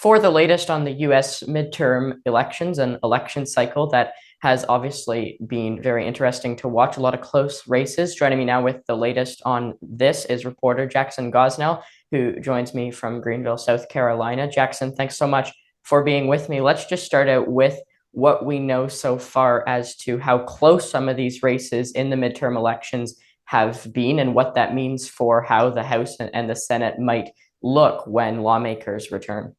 For the latest on the US midterm elections and election cycle that has obviously been very interesting to watch. A lot of close races. Joining me now with the latest on this is reporter Jackson Gosnell, who joins me from Greenville, South Carolina. Jackson, thanks so much for being with me. Let's just start out with what we know so far as to how close some of these races in the midterm elections have been and what that means for how the House and the Senate might look when lawmakers return.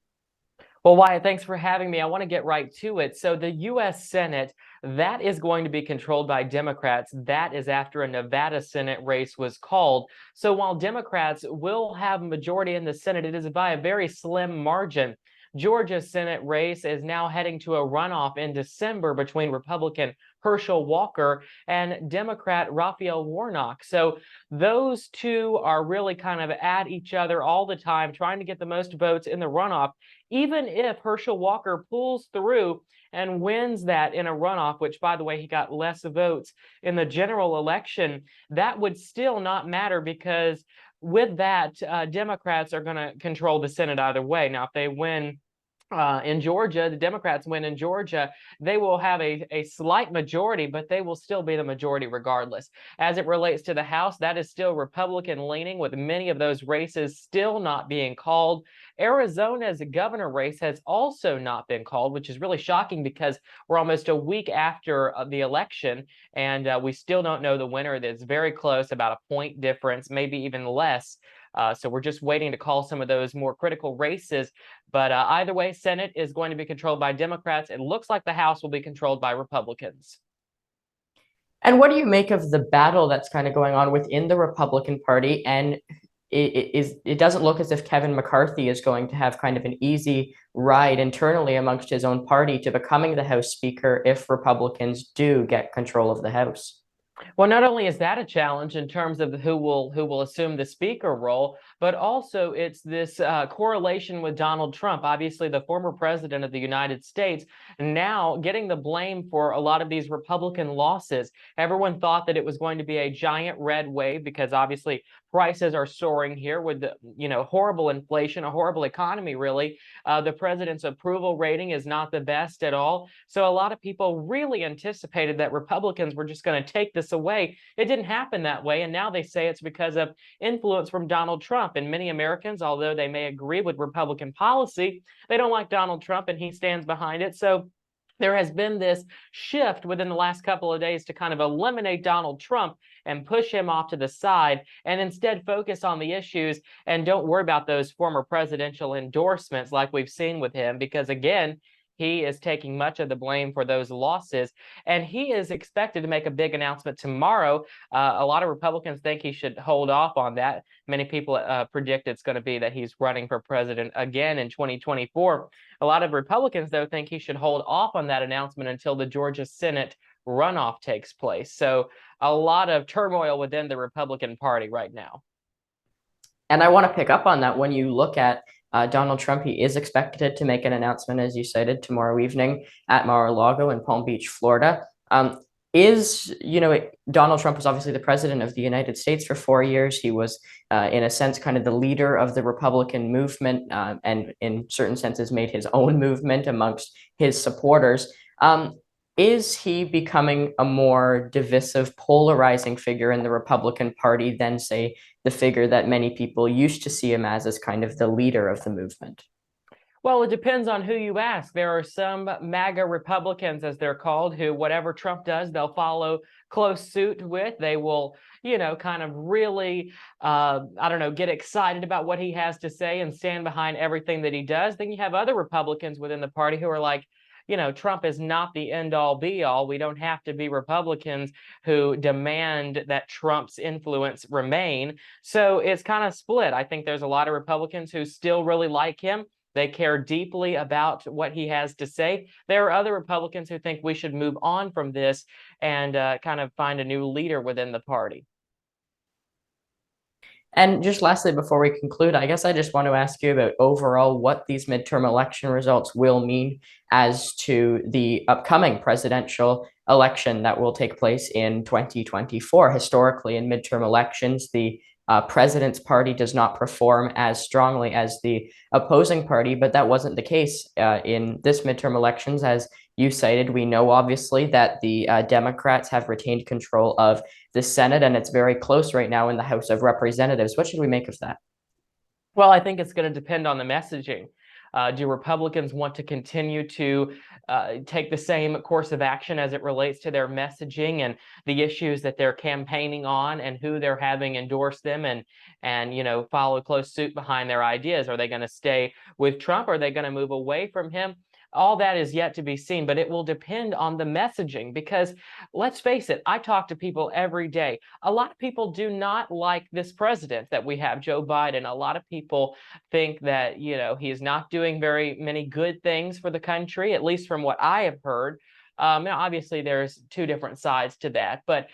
Well, Wyatt, thanks for having me. I want to get right to it. So the U.S. Senate, that is going to be controlled by Democrats. That is after a Nevada Senate race was called. So while Democrats will have a majority in the Senate, it is by a very slim margin. Georgia's Senate race is now heading to a runoff in December between Republican Herschel Walker and Democrat Raphael Warnock. So those two are really kind of at each other all the time, trying to get the most votes in the runoff. Even if Herschel Walker pulls through and wins that in a runoff, which, by the way, he got less votes in the general election, that would still not matter because with that, Democrats are going to control the Senate either way. Now, if they win in Georgia, the Democrats win in Georgia, they will have a slight majority, but they will still be the majority regardless. As it relates to the House, that is still Republican leaning, with many of those races still not being called. Arizona's governor race has also not been called, which is really shocking because we're almost a week after the election and we still don't know the winner. It's very close, about a point difference, maybe even less. So we're just waiting to call some of those more critical races. But either way, Senate is going to be controlled by Democrats. It looks like the House will be controlled by Republicans. And what do you make of the battle that's kind of going on within the Republican Party? And it doesn't look as if Kevin McCarthy is going to have kind of an easy ride internally amongst his own party to becoming the House Speaker if Republicans do get control of the House. Well, not only is that a challenge in terms of who will assume the speaker role, but also it's this correlation with Donald Trump, obviously the former president of the United States, now getting the blame for a lot of these Republican losses. Everyone thought that it was going to be a giant red wave because obviously prices are soaring here with the horrible inflation, a horrible economy, really. The president's approval rating is not the best at all. So a lot of people really anticipated that Republicans were just going to take this away. It didn't happen that way. And now they say it's because of influence from Donald Trump. And many Americans, although they may agree with Republican policy, they don't like Donald Trump and he stands behind it. So there has been this shift within the last couple of days to kind of eliminate Donald Trump and push him off to the side and instead focus on the issues and don't worry about those former presidential endorsements like we've seen with him, because again, he is taking much of the blame for those losses, and he is expected to make a big announcement tomorrow. A lot of Republicans think he should hold off on that. Many people predict it's going to be that he's running for president again in 2024. A lot of Republicans, though, think he should hold off on that announcement until the Georgia Senate runoff takes place. So a lot of turmoil within the Republican Party right now. And I want to pick up on that. When you look at Donald Trump, he is expected to make an announcement, as you cited, tomorrow evening at Mar-a-Lago in Palm Beach, Florida. Donald Trump was obviously the president of the United States for 4 years. He was, in a sense, kind of the leader of the Republican movement, and in certain senses made his own movement amongst his supporters. Is he becoming a more divisive, polarizing figure in the Republican Party than, say, the figure that many people used to see him as kind of the leader of the movement? Well, it depends on who you ask. There are some MAGA Republicans, as they're called, who whatever Trump does, they'll follow close suit with. They will, kind of really, get excited about what he has to say and stand behind everything that he does. Then you have other Republicans within the party who are like, Trump is not the end all be all. We don't have to be Republicans who demand that Trump's influence remain. So it's kind of split. I think there's a lot of Republicans who still really like him. They care deeply about what he has to say. There are other Republicans who think we should move on from this and kind of find a new leader within the party. And just lastly, before we conclude, I guess I just want to ask you about overall what these midterm election results will mean as to the upcoming presidential election that will take place in 2024. Historically, in midterm elections, the president's party does not perform as strongly as the opposing party, but that wasn't the case in this midterm elections. As you cited, we know obviously that the Democrats have retained control of the Senate, and it's very close right now in the House of Representatives. What should we make of that? Well, I think it's going to depend on the messaging. Do Republicans want to continue to take the same course of action as it relates to their messaging and the issues that they're campaigning on and who they're having endorse them and follow close suit behind their ideas? Are they going to stay with Trump? Are they going to move away from him? All that is yet to be seen, but it will depend on the messaging because let's face it, I talk to people every day. A lot of people do not like this president that we have, Joe Biden. A lot of people think that, he is not doing very many good things for the country, at least from what I have heard. Now, obviously, there's two different sides to that, but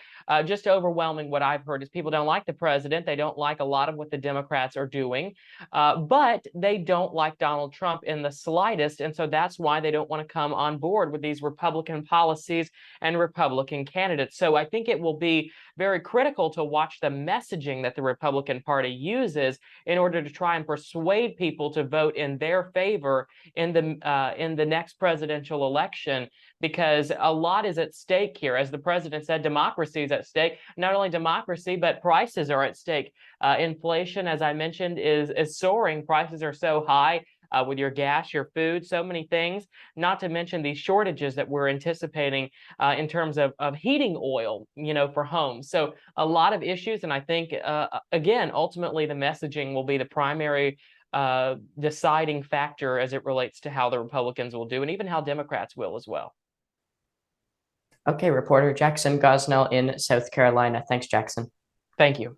just overwhelming what I've heard is people don't like the president. They don't like a lot of what the Democrats are doing, but they don't like Donald Trump in the slightest. And so that's why they don't want to come on board with these Republican policies and Republican candidates. So I think it will be very critical to watch the messaging that the Republican Party uses in order to try and persuade people to vote in their favor in the next presidential election, because a lot is at stake here. As the president said, democracy is at stake. Not only democracy, but prices are at stake. Inflation, as I mentioned, is soaring. Prices are so high with your gas, your food, so many things, not to mention these shortages that we're anticipating in terms of heating oil, for homes. So a lot of issues. And I think, again, ultimately the messaging will be the primary deciding factor as it relates to how the Republicans will do and even how Democrats will as well. Okay, reporter Jackson Gosnell in South Carolina. Thanks, Jackson. Thank you.